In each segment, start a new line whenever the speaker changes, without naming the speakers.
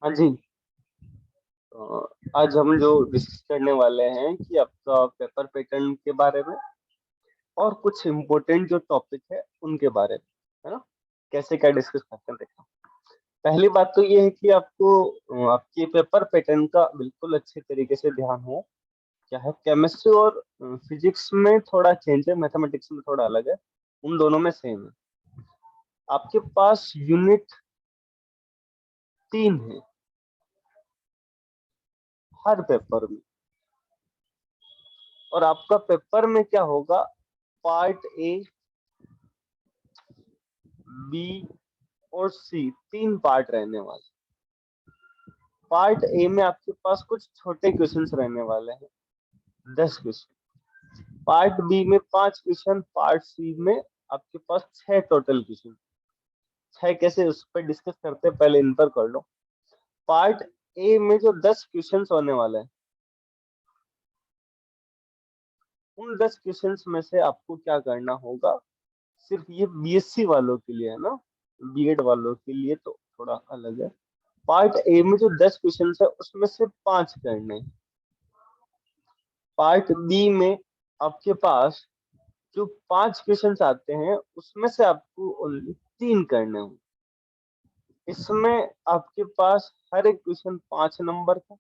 हाँ जी। आज हम जो डिस्कस करने वाले हैं कि आपका पेपर पैटर्न के बारे में और कुछ इम्पोर्टेंट जो टॉपिक है उनके बारे में, है ना। कैसे क्या डिस्कस करते हैं देखो। पहली बात तो ये है कि आपको आपके पेपर पैटर्न का बिल्कुल अच्छे तरीके से ध्यान हो। क्या है, केमिस्ट्री और फिजिक्स में थोड़ा चेंज है, मैथमेटिक्स में थोड़ा अलग है, उन दोनों में सेम है। आपके पास यूनिट 3 है हर पेपर में, और आपका पेपर में क्या होगा, पार्ट ए, बी और सी, 3 पार्ट रहने वाले। पार्ट ए में आपके पास कुछ छोटे क्वेश्चंस रहने वाले हैं, 10 क्वेश्चन। पार्ट बी में 5 क्वेश्चन, पार्ट सी में आपके पास 6 टोटल क्वेश्चन। 6 कैसे, उस पर डिस्कस करते हैं, पहले इन पर कर लो। पार्ट ए में जो 10 क्वेश्चन होने वाले हैं, उन 10 क्वेश्चंस में से आपको क्या करना होगा, सिर्फ ये बीएससी वालों के लिए है ना, बीएड वालों के लिए तो थोड़ा अलग है। पार्ट ए में जो 10 क्वेश्चन है उसमें से 5 करने हैं। पार्ट बी में आपके पास जो 5 क्वेश्चन आते हैं उसमें से आपको ओनली 3 करने होंगे। इसमें आपके पास हर एक क्वेश्चन 5 नंबर का,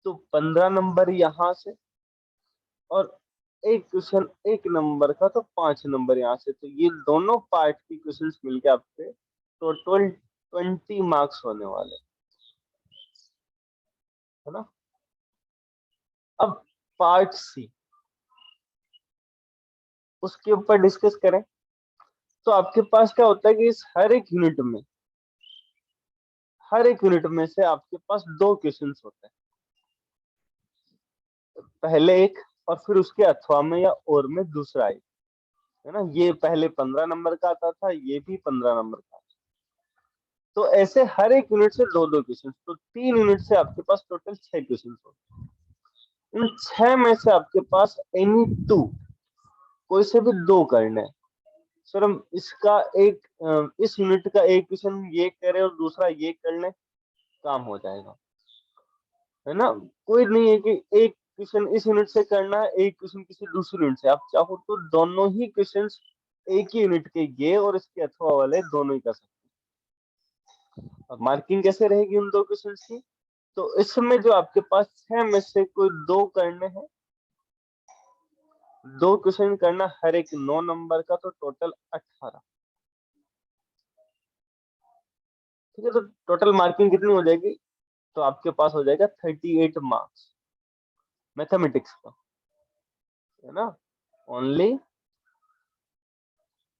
तो 15 नंबर यहाँ से, और एक क्वेश्चन 1 नंबर का, तो 5 नंबर यहाँ से। तो ये दोनों पार्ट की क्वेश्चन मिलके आपके टोटल 20 मार्क्स होने वाले, है ना। अब पार्ट सी, उसके ऊपर डिस्कस करें तो आपके पास क्या होता है कि इस हर एक यूनिट में से आपके पास 2 क्वेश्चंस होते हैं। पहले एक, और फिर उसके अथवा में या और में दूसरा एक, है ना। ये पहले 15 नंबर का आता था, ये भी 15 नंबर का। तो ऐसे हर एक यूनिट से 2-2 क्वेश्चन, तो 3 यूनिट से आपके पास टोटल 6 क्वेश्चन होते हैं। इन 6 में से आपके पास एनी 2, कोई से भी 2 करने हैं। सर हम इसका एक इस यूनिट का एक क्वेश्चन ये करें और दूसरा ये कर लें, काम हो जाएगा, है ना। कोई नहीं है कि एक क्वेश्चन इस यूनिट से करना है, एक क्वेश्चन किसी दूसरी यूनिट से। आप चाहो तो दोनों ही क्वेश्चन एक ही यूनिट के, ये और इसके अथवा वाले, दोनों ही कर सकते हैं। अब मार्किंग कैसे रहेगी उन 2 क्वेश्चन की, तो इसमें जो आपके पास 6 में से कोई 2 करने हैं, 2 क्वेश्चन करना, हर एक 9 नंबर का, तो टोटल 18। ठीक है, तो टोटल मार्किंग कितनी हो जाएगी, तो आपके पास हो जाएगा 38 मार्क्स मैथमेटिक्स का, है ना, ओनली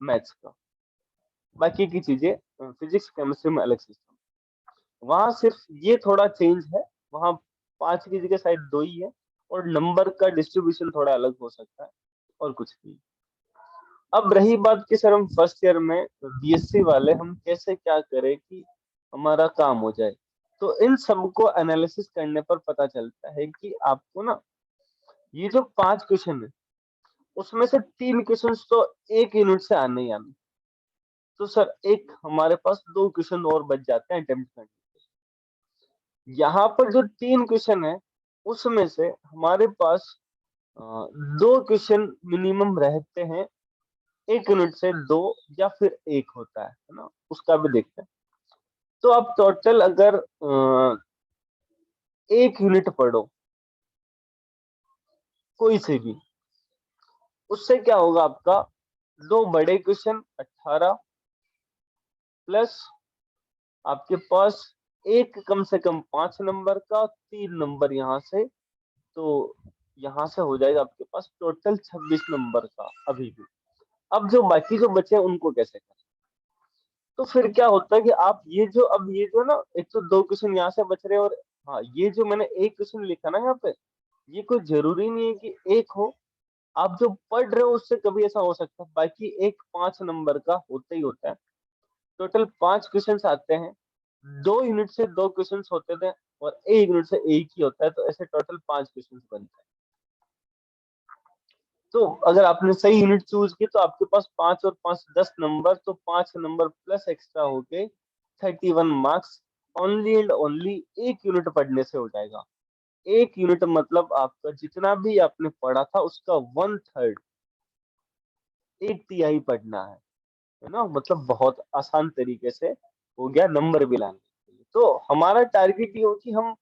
मैथ्स का। बाकी की चीजें फिजिक्स केमिस्ट्री में अलग सिस्टम। वहां सिर्फ ये थोड़ा चेंज है, वहां 5 की जगह शायद 2 ही है, और नंबर का डिस्ट्रीब्यूशन थोड़ा अलग हो सकता है, और कुछ नहीं। अब रही बात कि सर हम फर्स्ट ईयर में बीएससी वाले हम कैसे क्या करें कि हमारा काम हो जाए, तो इन सबको एनालिसिस करने पर पता चलता है कि आपको ना, ये जो 5 क्वेश्चन है उसमें से 3 क्वेश्चन तो एक यूनिट से आने ही आने। तो सर एक हमारे पास 2 क्वेश्चन और बच जाते हैं अटेम्प्ट करने के। यहाँ पर जो 3 क्वेश्चन है उसमें से हमारे पास 2 क्वेश्चन मिनिमम रहते हैं, एक यूनिट से 2, या फिर एक होता है ना, उसका भी देखते हैं। तो आप टोटल अगर एक यूनिट पढ़ो कोई से भी, उससे क्या होगा आपका, 2 बड़े क्वेश्चन 18, प्लस आपके पास एक कम से कम 5 नंबर का, 3 नंबर यहाँ से, तो यहाँ से हो जाएगा आपके पास टोटल 26 नंबर का अभी भी। अब जो बाकी जो बचे हैं उनको कैसे करें, तो फिर क्या होता है कि आप ये जो ना, एक तो 2 क्वेश्चन यहाँ से बच रहे हैं, और हाँ, ये जो मैंने एक क्वेश्चन लिखा ना यहाँ पे, ये कोई जरूरी नहीं है कि एक हो। आप जो पढ़ रहे हो उससे कभी ऐसा हो सकता है, बाकी एक 5 नंबर का होता ही होता है। टोटल 5 क्वेश्चन आते हैं, 2 यूनिट से 2 क्वेश्चन होते थे, और एक यूनिट से एक ही होता है, तो ऐसे टोटल 5 क्वेश्चन बनते हैं। तो अगर आपने सही यूनिट चूज की तो आपके पास 5 और 5 10 नंबर, तो 5 नंबर प्लस एक्स्ट्रा होके 31 marks only and only 1 unit पढ़ने से हो जाएगा। 1 यूनिट मतलब आपका जितना भी आपने पढ़ा था उसका 1/3, 1/3 पढ़ना है ना। मतलब बहुत आसान तरीके से हो गया नंबर भी लाने के लिए। तो हमारा टारगेट ये हो कि हम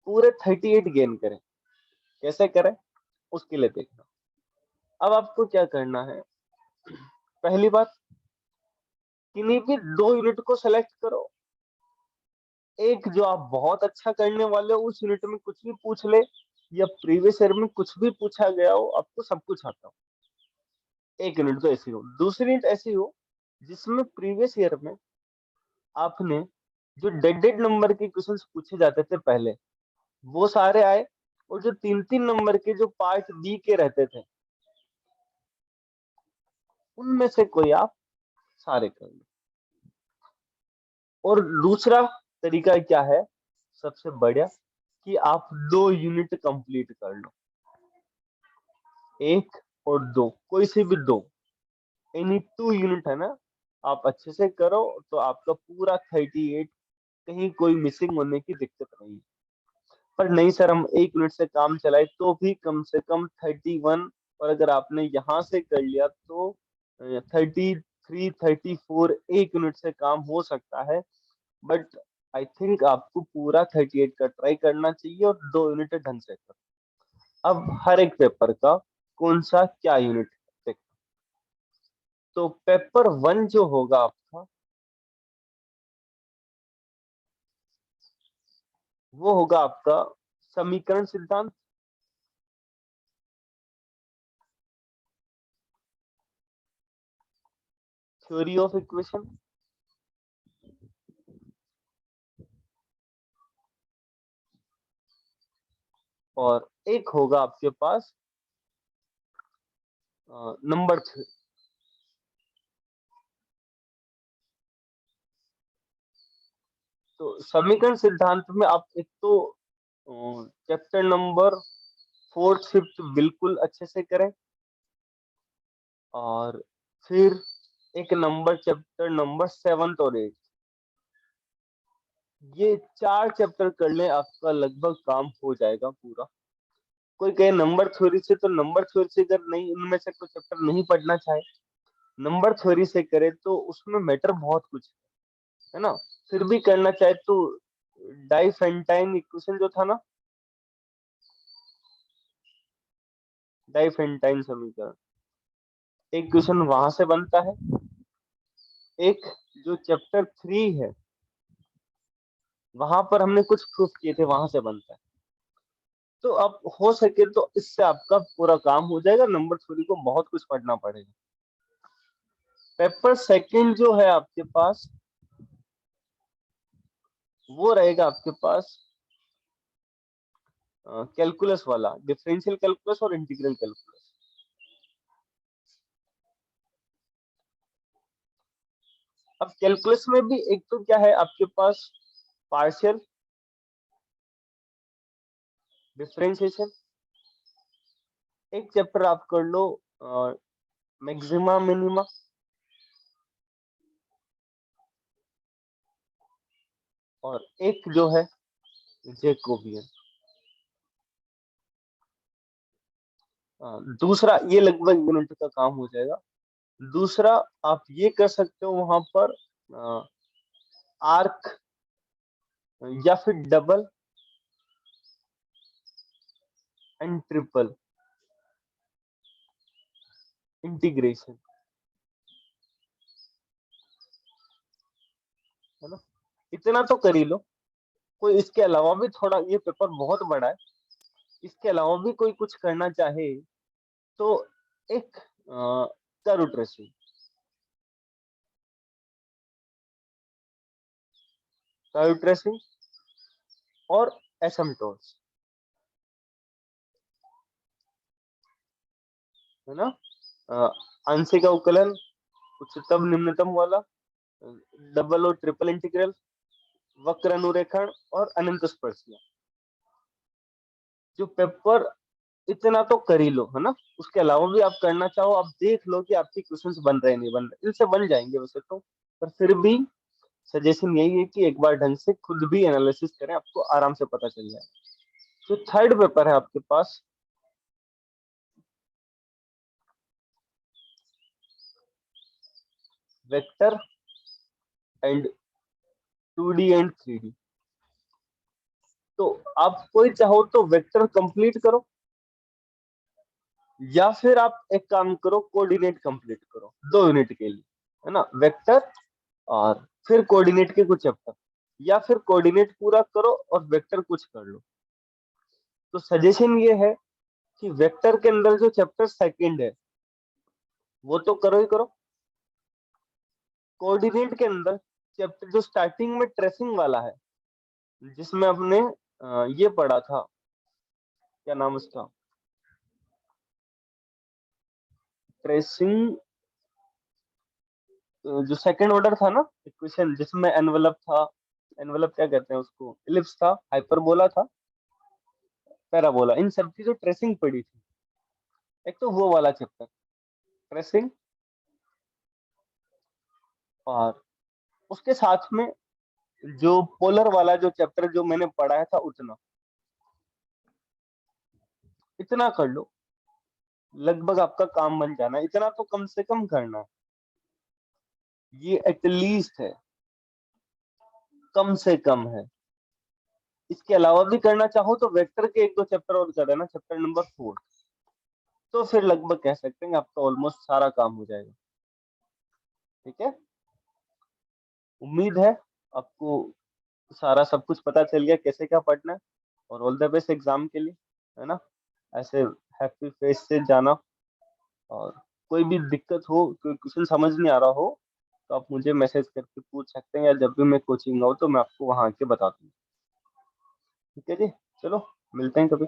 पूरे 38 गेन करें। कैसे करें उसके लिए देखना। अब आपको क्या करना है, पहली बात, किन्हीं भी 2 यूनिट को सेलेक्ट करो। एक जो आप बहुत अच्छा करने वाले हो उस यूनिट में कुछ भी पूछ ले, या प्रीवियस ईयर में कुछ भी पूछा गया हो, आपको सब कुछ आता हो। एक यूनिट तो ऐसी हो। दूसरी यूनिट ऐसी हो जिसमें प्रीवियस ईयर में आपने जो डेड नंबर के क्वेश्चंस पूछे जाते थे पहले, वो सारे आए, और जो 3-3 नंबर के जो पार्ट बी के रहते थे उनमें से कोई आप सारे कर लो। और दूसरा तरीका क्या है सबसे बढ़िया, कि आप 2 यूनिट कंप्लीट कर लो। 1 और 2, कोई से भी 2, एनी 2 यूनिट है ना, आप अच्छे से करो तो आपका पूरा 38, कहीं कोई मिसिंग होने की दिक्कत नहीं है। पर नहीं सर, हम 1 यूनिट से काम चलाए तो भी कम से कम 31, और अगर आपने यहाँ से कर लिया तो 33, 34, 1 यूनिट से काम हो सकता है। बट आई थिंक आपको पूरा 38 का ट्राई करना चाहिए, और 2 यूनिट ढंग से करो। अब हर एक पेपर का कौन सा क्या यूनिट है, तो पेपर 1 जो होगा आपका, वो होगा आपका समीकरण सिद्धांत, थ्योरी ऑफ इक्वेशन, और एक होगा आपके पास नंबर थ्योरी। तो समीकरण सिद्धांत में आप एक तो चैप्टर नंबर 4th 5th बिल्कुल अच्छे से करें, और फिर एक नंबर चैप्टर नंबर 7th और 8th, ये 4 चैप्टर कर ले, आपका लगभग काम हो जाएगा पूरा। कोई कहे नंबर थ्योरी से, तो नंबर थ्योरी से अगर नहीं, इनमें से कोई चैप्टर नहीं पढ़ना चाहे, नंबर थ्योरी से करे तो उसमें मैटर बहुत कुछ है ना। फिर भी करना चाहे तो डाइफेंटाइन इक्वेशन जो था ना, डाइफेंटाइन समीकरण, एक क्वेश्चन वहां से बनता है। एक जो चैप्टर 3 है, वहां पर हमने कुछ प्रूफ किए थे, वहां से बनता है। तो अब हो सके तो इससे आपका पूरा काम हो जाएगा। नंबर थ्योरी को बहुत कुछ पढ़ना पड़ेगा। पेपर सेकंड जो है आपके पास, वो रहेगा आपके पास कैलकुलस वाला, डिफरेंशियल कैलकुलस और इंटीग्रल कैलकुलस। अब कैलकुलस में भी एक तो क्या है आपके पास, पार्शियल डिफरेंशिएशन, एक चैप्टर आप कर लो मैक्सिमा मिनिमा, और एक जो है जैकोबियन। दूसरा, ये लगभग यूनिट का काम हो जाएगा। दूसरा आप ये कर सकते हो वहां पर आर्क, या फिर डबल एंड ट्रिपल इंटीग्रेशन, है ना। इतना तो कर ही लो। कोई इसके अलावा भी थोड़ा, ये पेपर बहुत बड़ा है, इसके अलावा भी कोई कुछ करना चाहे तो एक कर्व ट्रेसिंग, कर्व ट्रेसिंग और एसिम्पटोट्स, है ना। आंशिक अवकलन, उच्चतम निम्नतम वाला, डबल और ट्रिपल इंटीग्रल, वक्र अनुरेखण और अनंत स्पर्शियां। जो पेपर, इतना तो कर ही लो, है ना। उसके अलावा भी आप करना चाहो, आप देख लो कि आपके क्वेश्चंस बन रहे नहीं बन रहे, इनसे बन जाएंगे वैसे तो, पर फिर भी सजेशन यही है कि एक बार ढंग से खुद भी एनालिसिस करें, आपको आराम से पता चल जाए। तो थर्ड पेपर है आपके पास vector and 2D and 3D। तो आप कोई चाहो तो वेक्टर कंप्लीट करो, या फिर आप एक काम करो, कोऑर्डिनेट कंप्लीट करो 2 यूनिट के लिए, है ना, वेक्टर और फिर कोऑर्डिनेट के कुछ चैप्टर, या फिर कोऑर्डिनेट पूरा करो और वेक्टर कुछ कर लो। तो सजेशन ये है कि वेक्टर के अंदर जो चैप्टर सेकंड है वो तो करो ही करो। कोऑर्डिनेट के अंदर चैप्टर जो स्टार्टिंग में ट्रेसिंग वाला है, जिसमें अपने ये पढ़ा था, क्या नाम उसका, ट्रेसिंग, जो सेकंड ऑर्डर था ना इक्वेशन, जिसमें एनवलप था, एनवलप क्या कहते हैं उसको, इलिप्स था, हाइपरबोला था, पैराबोला, इन सब की जो ट्रेसिंग पड़ी थी, एक तो वो वाला चैप्टर ट्रेसिंग, और उसके साथ में जो पोलर वाला जो चैप्टर जो मैंने पढ़ाया था, उतना इतना कर लो, लगभग आपका काम बन जाना है। इतना तो कम से कम करना है, ये एटलीस्ट है, कम से कम है। इसके अलावा भी करना चाहो तो वेक्टर के 1-2 चैप्टर और कर देना, चैप्टर नंबर 4, तो फिर लगभग कह सकते हैं आपका ऑलमोस्ट सारा काम हो जाएगा। ठीक है, उम्मीद है आपको सारा सब कुछ पता चल गया कैसे क्या पढ़ना है, और ऑल द बेस्ट एग्जाम के लिए, है ना। ऐसे हैप्पी फेस से जाना, और कोई भी दिक्कत हो, कोई क्वेश्चन समझ नहीं आ रहा हो, तो आप मुझे मैसेज करके पूछ सकते हैं, या जब भी मैं कोचिंग आऊँ तो मैं आपको वहां आके बता दूंगा। ठीक है जी, चलो मिलते हैं कभी।